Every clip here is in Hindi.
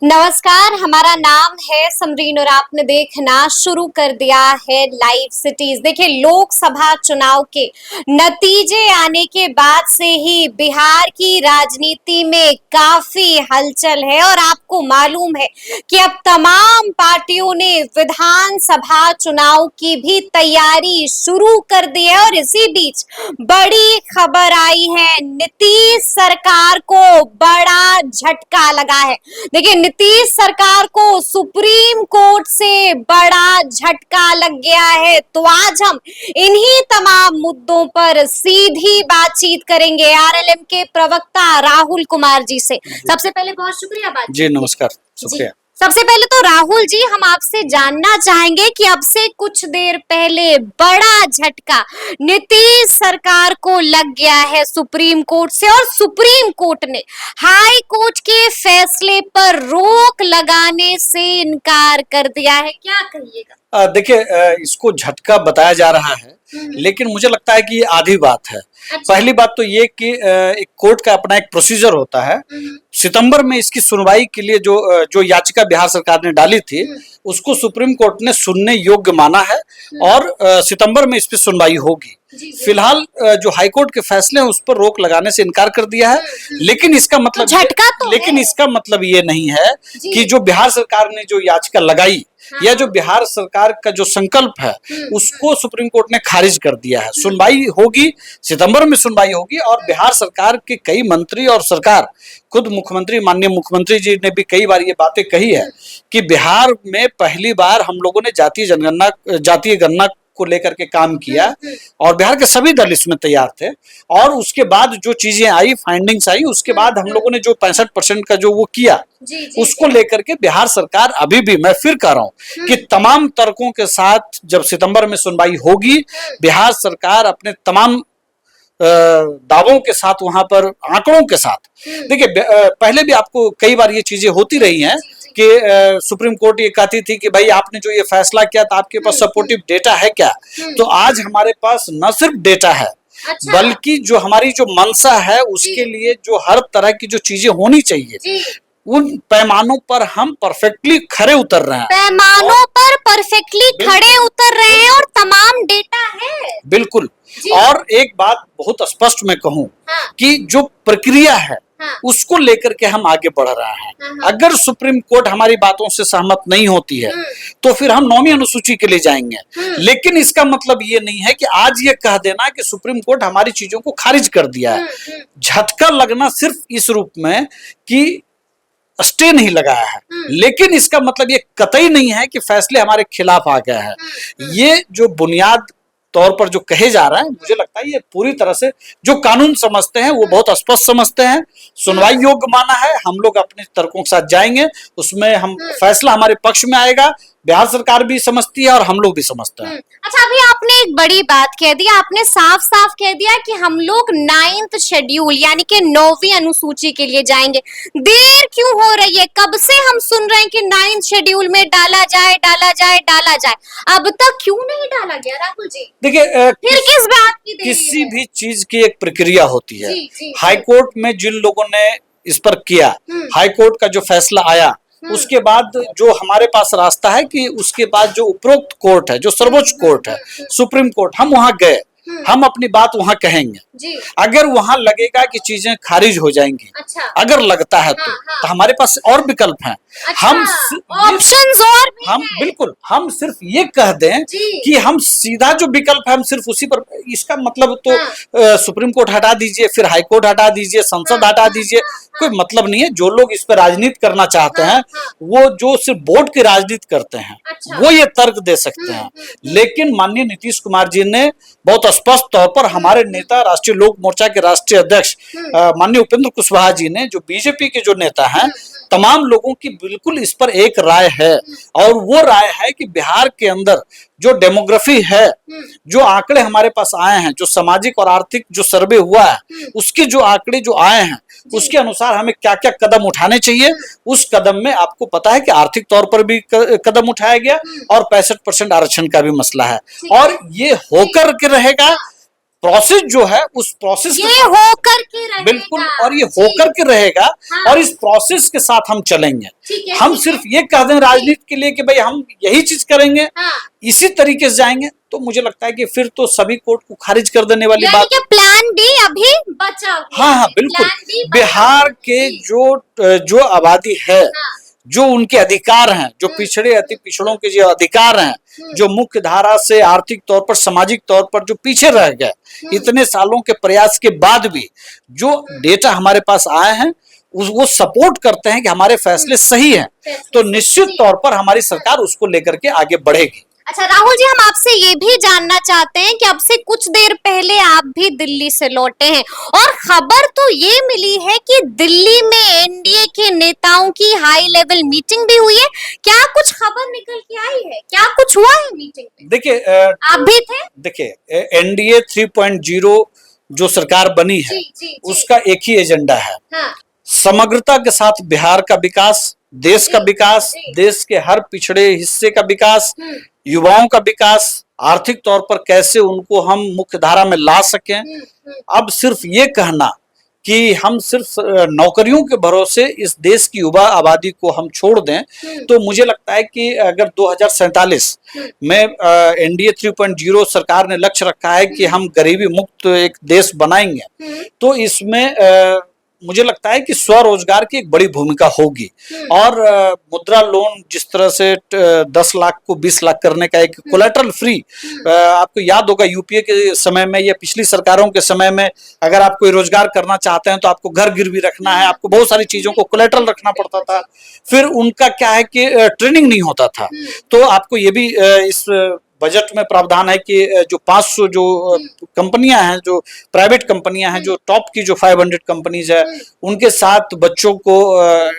नमस्कार, हमारा नाम है समरीन और आपने देखना शुरू कर दिया है लाइव सिटीज। देखिए, लोकसभा चुनाव के नतीजे आने के बाद से ही बिहार की राजनीति में काफी हलचल है और आपको मालूम है कि अब तमाम पार्टियों ने विधानसभा चुनाव की भी तैयारी शुरू कर दी है। और इसी बीच बड़ी खबर आई है, नीतीश सरकार को बड़ा झटका लगा है। देखिए, नीतीश सरकार को सुप्रीम कोर्ट से बड़ा झटका लग गया है। तो आज हम इन्हीं तमाम मुद्दों पर सीधी बातचीत करेंगे आरएलएम के प्रवक्ता राहुल कुमार जी से। सबसे पहले बहुत शुक्रिया बात जी, नमस्कार, शुक्रिया। सबसे पहले तो राहुल जी, हम आपसे जानना चाहेंगे कि अब से कुछ देर पहले बड़ा झटका नीतीश सरकार को लग गया है सुप्रीम कोर्ट से, और सुप्रीम कोर्ट ने हाई कोर्ट के फैसले पर रोक लगाने से इनकार कर दिया है। क्या कहिएगा? देखिए, इसको झटका बताया जा रहा है, लेकिन मुझे लगता है कि ये आधी बात है। अच्छा। पहली बात तो ये कि एक कोर्ट का अपना एक प्रोसीजर होता है। सितंबर में इसकी सुनवाई के लिए जो याचिका बिहार सरकार ने डाली थी, उसको सुप्रीम कोर्ट ने सुनने योग्य माना है और सितंबर में इस पर सुनवाई होगी। फिलहाल जो हाईकोर्ट के फैसले हैं उस पर रोक लगाने से इनकार कर दिया है, लेकिन इसका मतलब इसका मतलब ये नहीं है कि जो बिहार सरकार ने जो याचिका लगाई या जो बिहार सरकार का जो संकल्प है उसको सुप्रीम कोर्ट ने खारिज कर दिया है। सुनवाई होगी, सितंबर में सुनवाई होगी, और बिहार सरकार के कई मंत्री और सरकार खुद मुख्यमंत्री, माननीय मुख्यमंत्री जी ने भी कई बार ये बातें कही है कि बिहार में पहली बार हम लोगों ने जातीय गणना को लेकर के काम किया और बिहार के सभी दल इसमें तैयार थे। और उसके बाद जो चीजें आई, फाइंडिंग्स आई, उसके बाद हम लोगों ने जो 65% का जो वो किया, उसको लेकर के बिहार सरकार अभी भी, मैं फिर कह रहा हूं कि तमाम तर्कों के साथ जब सितंबर में सुनवाई होगी, बिहार सरकार अपने तमाम दावों के साथ, वहां पर आंकड़ों के साथ, देखिए पहले भी आपको कई बार ये चीजें होती रही हैं कि सुप्रीम कोर्ट ये कहती थी कि भाई आपने जो ये फैसला किया था आपके पास सपोर्टिव डेटा है क्या? तो आज हमारे पास न सिर्फ डेटा है, बल्कि जो हमारी जो मंशा है उसके लिए जो हर तरह की जो चीजें होनी चाहिए, उन पैमानों पर हम परफेक्टली खरे उतर रहे हैं। पैमानों पर परफेक्टली खड़े उतर रहे हैं और तमाम डेटा है। बिल्कुल। और एक बात बहुत स्पष्ट मैं कहूं कि जो प्रक्रिया है उसको लेकर के हम आगे बढ़ रहे हैं। अगर सुप्रीम कोर्ट हमारी बातों से सहमत नहीं होती है तो फिर हम 9वीं अनुसूची के लिए जाएंगे, लेकिन इसका मतलब ये नहीं है कि आज ये कह देना कि सुप्रीम कोर्ट हमारी चीजों को खारिज कर दिया है। झटका लगना सिर्फ इस रूप में कि स्टे नहीं लगाया है, लेकिन इसका मतलब ये कतई नहीं है कि फैसले हमारे खिलाफ आ गए हैं। ये जो बुनियाद तौर पर जो कहे जा रहा है, मुझे लगता है ये पूरी तरह से जो कानून समझते हैं वो बहुत स्पष्ट समझते हैं। सुनवाई योग्य माना है, हम लोग अपने तर्कों के साथ जाएंगे, उसमें हम फैसला हमारे पक्ष में आएगा। बिहार सरकार भी समझती है और हम लोग भी समझते हैं। अच्छा, अभी आपने एक बड़ी बात कह दी, आपने साफ साफ कह दिया कि हम लोग 9th शेड्यूल यानी कि 9वीं अनुसूची के लिए जाएंगे। देर क्यों हो रही है? कब से हम सुन रहे हैं कि 9th शेड्यूल में डाला जाए, डाला जाए, डाला जाए, अब तक क्यों नहीं डाला गया राहुल जी? देखिए, फिर किस बात की देरी किसी है? भी चीज की एक प्रक्रिया होती है। जी। हाईकोर्ट में जिन लोगों ने इस पर किया, हाईकोर्ट का जो फैसला आया, उसके बाद जो हमारे पास रास्ता है कि उसके बाद जो उपरोक्त कोर्ट है, जो सर्वोच्च कोर्ट है, सुप्रीम कोर्ट, हम वहां गए, हम अपनी बात वहां कहेंगे। अगर वहां लगेगा कि चीजें खारिज हो जाएंगी, अच्छा। अगर लगता है तो हमारे पास और विकल्प हैं। अच्छा, हम ऑप्शंस और भी हम हैं। बिल्कुल, हम सिर्फ ये कह दें कि हम सीधा जो विकल्प है हम सिर्फ उसी पर, इसका मतलब तो सुप्रीम कोर्ट हटा दीजिए, फिर हाई कोर्ट हटा दीजिए, संसद हटा दीजिए, कोई मतलब नहीं है। जो लोग इस पर राजनीति करना चाहते हैं, वो जो सिर्फ वोट की राजनीति करते हैं, वो ये तर्क दे सकते हैं। लेकिन माननीय नीतीश कुमार जी ने बहुत स्पष्ट तौर पर, हमारे नेता, राष्ट्रीय लोक मोर्चा के राष्ट्रीय अध्यक्ष माननीय उपेंद्र कुशवाहा जी ने, जो बीजेपी के जो नेता हैं, तमाम लोगों की बिल्कुल इस पर एक राय है, और वो राय है कि बिहार के अंदर जो डेमोग्राफी है, जो आंकड़े हमारे पास आए हैं, जो सामाजिक और आर्थिक जो सर्वे हुआ है, उसके जो आंकड़े जो आए हैं, उसके अनुसार हमें क्या क्या कदम उठाने चाहिए। उस कदम में आपको पता है कि आर्थिक तौर पर भी कदम उठाया गया और 65% आरक्षण का भी मसला है, और ये होकर के रहेगा प्रोसेस जो है उस प्रोसेस के ये होकर के रहेगा। बिल्कुल, और ये जी। होकर के रहेगा। हाँ। और इस प्रोसेस के साथ हम चलेंगे। ठीक है, हम ठीक सिर्फ है। ये कह दें राजनीति के लिए कि भाई हम यही चीज करेंगे, हाँ। इसी तरीके से जाएंगे, तो मुझे लगता है कि फिर तो सभी कोर्ट को खारिज कर देने वाली यानी बात। कि प्लान बी अभी बचा हुआ हाँ हाँ है। बिल्कुल। प्लान बी बचा बिहार हुआ है। के जी। जो आबादी है, हाँ। जो उनके अधिकार हैं, जो पिछड़े अति पिछड़ों के जो अधिकार हैं, जो मुख्य धारा से आर्थिक तौर पर, सामाजिक तौर पर जो पीछे रह गए, इतने सालों के प्रयास के बाद भी जो डेटा हमारे पास आए हैं वो सपोर्ट करते हैं कि हमारे फैसले सही हैं, तो निश्चित तौर पर हमारी सरकार उसको लेकर के आगे बढ़ेगी। अच्छा राहुल जी, हम आपसे ये भी जानना चाहते हैं कि अब से कुछ देर पहले आप भी दिल्ली से लौटे हैं और खबर तो ये मिली है कि दिल्ली में एनडीए के नेताओं की हाई लेवल मीटिंग भी हुई है। क्या कुछ खबर निकल के आई है? क्या कुछ हुआ है मीटिंग में? देखिए आप भी थे? देखिए एनडीए 3.0 जो सरकार बनी है, जी, जी, जी। उसका एक ही एजेंडा है, हाँ। समग्रता के साथ बिहार का विकास, देश का विकास, जी। देश के हर पिछड़े हिस्से का विकास, युवाओं का विकास, आर्थिक तौर पर कैसे उनको हम मुख्य धारा में ला सकें। अब सिर्फ ये कहना कि हम सिर्फ नौकरियों के भरोसे इस देश की युवा आबादी को हम छोड़ दें, तो मुझे लगता है कि अगर 2047 में एनडीए 3.0 सरकार ने लक्ष्य रखा है कि हम गरीबी मुक्त एक देश बनाएंगे, तो इसमें मुझे लगता है कि स्वरोजगार की एक बड़ी भूमिका होगी। और मुद्रा लोन जिस तरह से 10 लाख को 20 लाख करने का एक कोलेटरल फ्री, आपको याद होगा यूपीए के समय में या पिछली सरकारों के समय में अगर आप कोई रोजगार करना चाहते हैं तो आपको घर गिरवी रखना है, आपको बहुत सारी चीजों को कोलेटरल रखना पड़ता था। फिर उनका क्या है कि ट्रेनिंग नहीं होता था। तो आपको ये भी इस बजट में प्रावधान है कि जो 500 जो कंपनियां हैं, जो प्राइवेट कंपनियां हैं, जो टॉप की जो 500 कंपनीज है, उनके साथ बच्चों को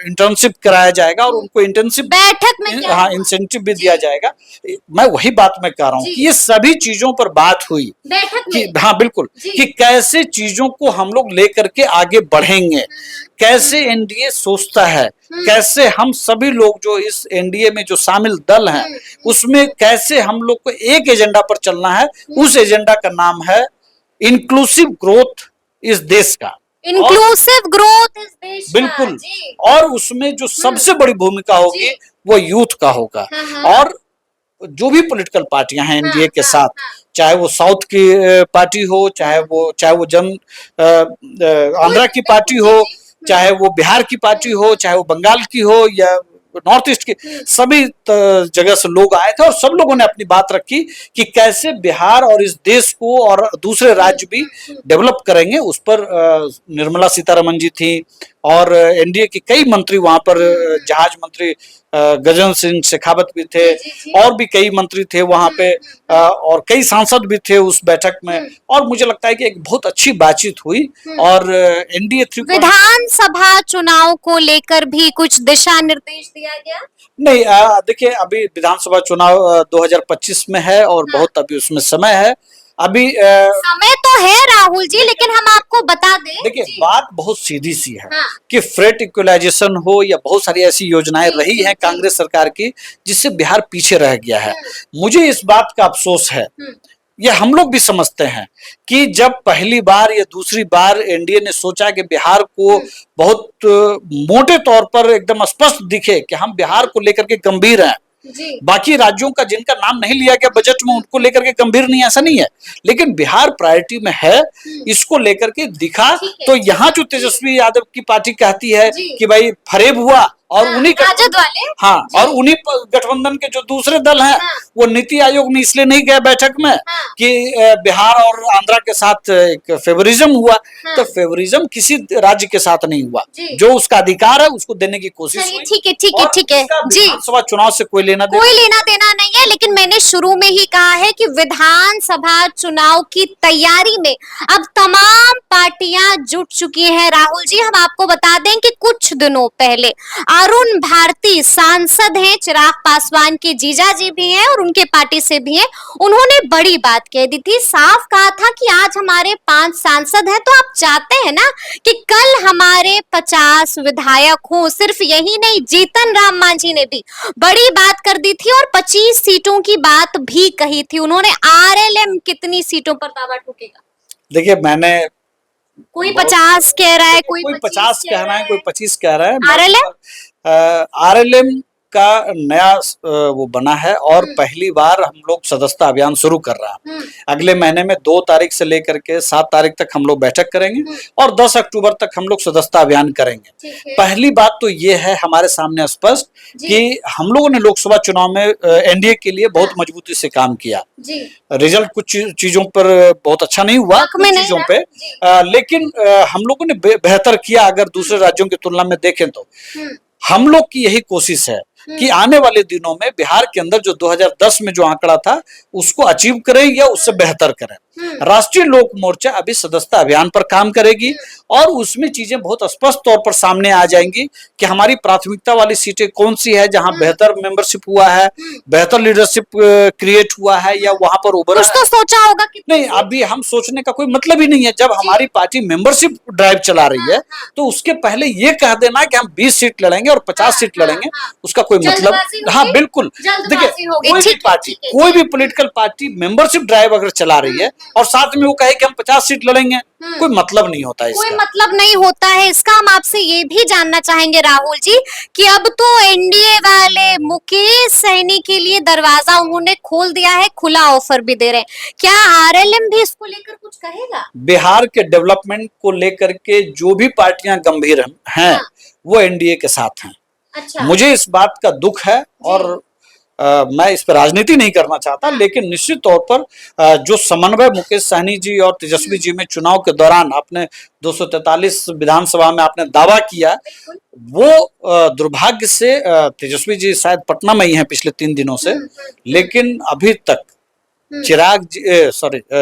इंटर्नशिप कराया जाएगा और उनको इंटर्नशिप बैठक में क्या हाँ हुआ? इंसेंटिव भी दिया जाएगा। मैं वही बात मैं कह रहा हूँ कि ये सभी चीजों पर बात हुई बैठक कि में? हाँ बिल्कुल, कि कैसे चीजों को हम लोग लेकर के आगे बढ़ेंगे, कैसे एनडीए सोचता है, कैसे हम सभी लोग जो इस एनडीए में जो शामिल दल हैं उसमें कैसे हम लोग को एक एजेंडा पर चलना है। उस एजेंडा का नाम है इंक्लूसिव ग्रोथ इस देश का। इंक्लूसिव ग्रोथ इस देश का। बिल्कुल। जी। और उसमें जो सबसे बड़ी भूमिका होगी वो यूथ का होगा। और जो भी पॉलिटिकल पार्टियां हैं एनडीए के साथ, चाहे वो साउथ की पार्टी हो, चाहे वो आंध्रा की पार्टी हो, चाहे वो बिहार की पार्टी हो, चाहे वो बंगाल की हो या नॉर्थ ईस्ट के, सभी जगह से लोग आए थे और सब लोगों ने अपनी बात रखी कि कैसे बिहार और इस देश को और दूसरे राज्य भी डेवलप करेंगे। उस पर निर्मला सीतारमन जी थी और एनडीए के कई मंत्री वहां पर, जहाज मंत्री गजेंद्र सिंह शेखावत भी थे, और भी कई मंत्री थे वहां पे, और कई सांसद भी थे उस बैठक में। और मुझे लगता है कि एक बहुत अच्छी बातचीत हुई। और एनडीए 3 विधानसभा चुनाव को लेकर भी कुछ दिशा निर्देश दिया गया? नहीं, देखिए अभी विधानसभा चुनाव 2025 में है और बहुत अभी उसमें समय है। अभी समय तो है राहुल जी, लेकिन हम आपको बता दें, देखिए बात बहुत सीधी सी है हाँ। कि फ्रेट इक्वलाइजेशन हो या बहुत सारी ऐसी योजनाएं रही हैं कांग्रेस सरकार की जिससे बिहार पीछे रह गया है। मुझे इस बात का अफसोस है, ये हम लोग भी समझते हैं कि जब पहली बार या दूसरी बार एनडीए ने सोचा कि बिहार को बहुत मोटे तौर पर एकदम स्पष्ट दिखे कि हम बिहार को लेकर के गंभीर हैं, बाकी राज्यों का जिनका नाम नहीं लिया गया बजट में उनको लेकर के गंभीर नहीं, ऐसा नहीं है, लेकिन बिहार प्रायोरिटी में है, इसको लेकर के दिखा। तो यहाँ जो तेजस्वी यादव की पार्टी कहती है कि भाई फरेब हुआ और उन्हीं राजद वाले, हाँ, और उन्हीं गठबंधन के जो दूसरे दल हैं वो नीति आयोग में इसलिए नहीं गए बैठक में कि बिहार और आंध्रा के साथ एक फेवरिज्म हुआ। तो फेवरिज्म किसी राज्य के साथ नहीं हुआ, जो उसका अधिकार है उसको देने की कोशिश हुई। ठीक है, ठीक है, ठीक है जी। विधानसभा चुनाव से कोई लेना देना नहीं है, लेकिन मैंने शुरू में ही कहा है कि विधानसभा चुनाव की तैयारी में अब तमाम पार्टियां जुट चुकी हैं। राहुल जी, हम आपको बता दें कि कुछ दिनों पहले अरुण भारती सांसद हैं, चिराग पासवान के जीजा जी भी हैं और उनके पार्टी से भी हैं, उन्होंने बड़ी बात कह दी थी, साफ कहा था कि आज हमारे 5 सांसद हैं तो आप चाहते हैं ना कि कल हमारे 50 विधायक हो। सिर्फ यही नहीं, जीतन राम मांझी ने भी बड़ी बात कर दी थी और 25 सीटों की बात भी कही थी उन्होंने। आरएलएम कितनी सीटों पर दावा ठोकेगा? देखिए मैंने कोई 50 कह रहा है, कोई कोई 25 50 कह रहा है, कोई 25 कह रहा है। आरएलएम आरएलएम का नया वो बना है और पहली बार हम लोग सदस्यता अभियान शुरू कर रहा है। अगले महीने में 2 तारीख से लेकर के 7 तारीख तक हम लोग बैठक करेंगे और 10 अक्टूबर तक हम लोग सदस्यता अभियान करेंगे। पहली बात तो ये है हमारे सामने स्पष्ट कि हम लोगों ने लोकसभा चुनाव में एनडीए के लिए बहुत मजबूती से काम किया। रिजल्ट कुछ चीजों पर बहुत अच्छा नहीं हुआ, कुछ चीजों पे, लेकिन हम लोगों ने बेहतर किया। अगर दूसरे राज्यों की तुलना में देखें तो हम लोग की यही कोशिश है कि आने वाले दिनों में बिहार के अंदर जो 2010 में जो आंकड़ा था उसको अचीव करें या उससे बेहतर करें। राष्ट्रीय लोक मोर्चा अभी सदस्यता अभियान पर काम करेगी और उसमें चीजें बहुत स्पष्ट तौर पर सामने आ जाएंगी कि हमारी प्राथमिकता वाली सीटें कौन सी है, जहां बेहतर मेंबरशिप हुआ है, बेहतर लीडरशिप क्रिएट हुआ है या वहां पर उभरा कुछ तो सोचा होगा कि नहीं। अभी हम सोचने का कोई मतलब ही नहीं है। जब हमारी पार्टी मेंबरशिप ड्राइव चला रही है तो उसके पहले ये कह देना कि हम 20 सीट लड़ेंगे और 50 सीट लड़ेंगे, उसका कोई मतलब। हाँ बिल्कुल, देखिए कोई भी पॉलिटिकल पार्टी मेंबरशिप ड्राइव अगर चला रही है और साथ में वो कहे कि हम 50 सीट लड़ेंगे, कोई मतलब नहीं होता है इसका। कोई मतलब नहीं होता है इसका। हम आपसे ये भी जानना चाहेंगे राहुल जी कि अब तो एनडीए वाले मुकेश सहनी के लिए दरवाजा उन्होंने खोल दिया है, खुला ऑफर भी दे रहे हैं। क्या आरएलएम भी इसको लेकर कुछ कहेगा? बिहार के डेवलपमेंट को लेकर के जो भी पार्टियां गंभीर हैं वो एनडीए के साथ हैं। अच्छा। मुझे इस बात का दुख है और मैं इस पर राजनीति नहीं करना चाहता, लेकिन निश्चित तौर पर जो समन्वय मुकेश सहनी जी और तेजस्वी जी में चुनाव के दौरान आपने 243 विधानसभा में आपने दावा किया, वो दुर्भाग्य से तेजस्वी जी शायद पटना में ही हैं पिछले 3 दिनों से, लेकिन अभी तक चिराग जी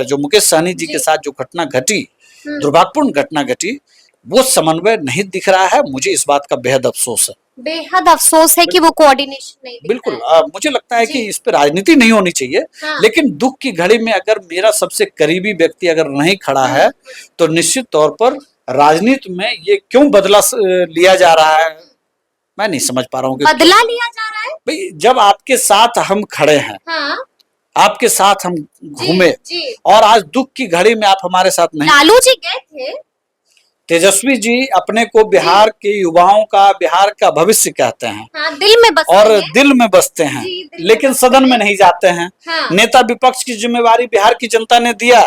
जो मुकेश सहनी जी के साथ जो घटना घटी, दुर्भाग्यपूर्ण घटना घटी, वो समन्वय नहीं दिख रहा है। मुझे इस बात का बेहद अफसोस है, बेहद अफसोस है कि वो कोऑर्डिनेशन नहीं दिख बिल्कुल। रहा है। मुझे लगता है कि इस पे राजनीति नहीं होनी चाहिए, लेकिन दुख की घड़ी में अगर मेरा सबसे करीबी व्यक्ति अगर नहीं खड़ा है तो निश्चित तौर पर राजनीति में ये क्यों बदला लिया जा रहा है, मैं नहीं समझ पा रहा हूँ। बदला लिया जा रहा है भाई, जब आपके साथ हम खड़े हैं, आपके साथ हम घूमे और आज दुख की घड़ी में आप हमारे साथ नहीं। लालू जी गए थे, तेजस्वी जी अपने को बिहार के युवाओं का, बिहार का भविष्य कहते हैं। दिल में बसते और हैं। दिल में बसते हैं, लेकिन सदन में नहीं जाते हैं। नेता विपक्ष की जिम्मेवारी बिहार की जनता ने दिया,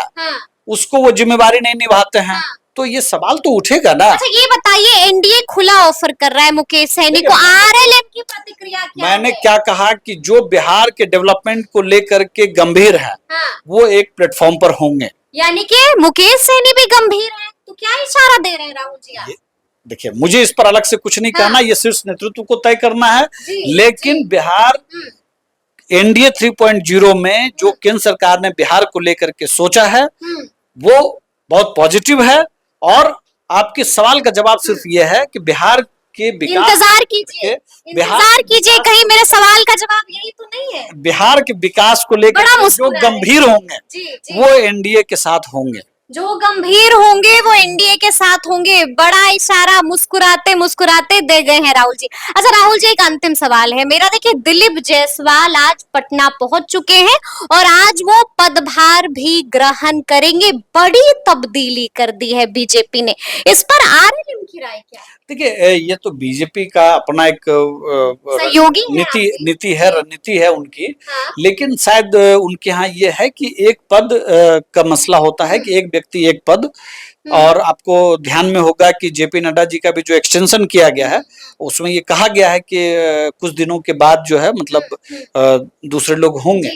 उसको वो जिम्मेवारी नहीं निभाते हैं, तो ये सवाल तो उठेगा ना। अच्छा ये बताइए, एनडीए खुला ऑफर कर रहा है मुकेश सहनी को, आरएलएम की प्रतिक्रिया क्या मैंने है? क्या कहा कि जो बिहार के डेवलपमेंट को लेकर के गंभीर है वो एक प्लेटफॉर्म पर होंगे। यानी कि मुकेश सहनी भी गंभीर है, तो क्या इशारा दे रहे हैं राहुल जी आप? देखिए, मुझे इस पर अलग से कुछ नहीं कहना, ये शीर्ष नेतृत्व को तय करना है, लेकिन बिहार एनडीए 3.0 में जो केंद्र सरकार ने बिहार को लेकर के सोचा है वो बहुत पॉजिटिव है। और आपके सवाल का जवाब सिर्फ ये है कि बिहार के विकास, इंतजार कीजिए, कहीं मेरे सवाल का जवाब यही तो नहीं है। बिहार के विकास को लेकर जो गंभीर होंगे वो एनडीए के साथ होंगे, जो गंभीर होंगे वो एनडीए के साथ होंगे। बड़ा इशारा मुस्कुराते मुस्कुराते दे गए हैं राहुल जी। अच्छा राहुल जी, एक अंतिम सवाल है मेरा। देखिए, दिलीप जायसवाल आज पटना पहुंच चुके हैं और आज वो पदभार भी ग्रहण करेंगे। बड़ी तब्दीली कर दी है बीजेपी ने, इस पर आरएलएम की राय क्या है? देखिए, ये तो बीजेपी का अपना एक सहयोगी नीति है, रणनीति है उनकी। लेकिन शायद उनके यहाँ ये है कि एक पद का मसला होता है कि एक व्यक्ति एक पद। और आपको ध्यान में होगा कि जेपी नड्डा जी का भी जो एक्सटेंशन किया गया है उसमें ये कहा गया है कि कुछ दिनों के बाद जो है मतलब दूसरे लोग होंगे,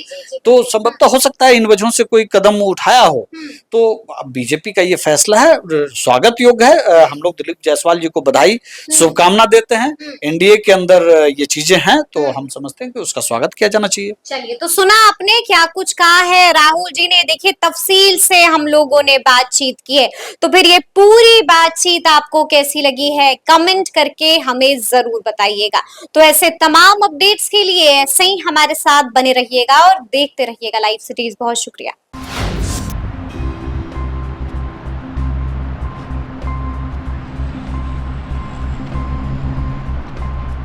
तो संभवतः हो सकता है इन वजहों से कोई कदम उठाया हो। तो बीजेपी का ये फैसला है, स्वागत योग्य है। हम लोग दिलीप जायसवाल जी को बधाई, शुभकामना देते हैं। एनडीए के अंदर ये चीजें हैं तो हम समझते हैं कि उसका स्वागत किया जाना चाहिए। चलिए, तो सुना आपने क्या कुछ कहा है राहुल जी ने। देखिए, तफसील से हम लोगों ने बातचीत की है, तो फिर ये पूरी बातचीत आपको कैसी लगी है कमेंट करके हमें जरूर बताइएगा। तो ऐसे तमाम अपडेट्स के लिए ऐसे ही हमारे साथ बने रहिएगा और देखते रहिएगा लाइव सिटीज। बहुत शुक्रिया।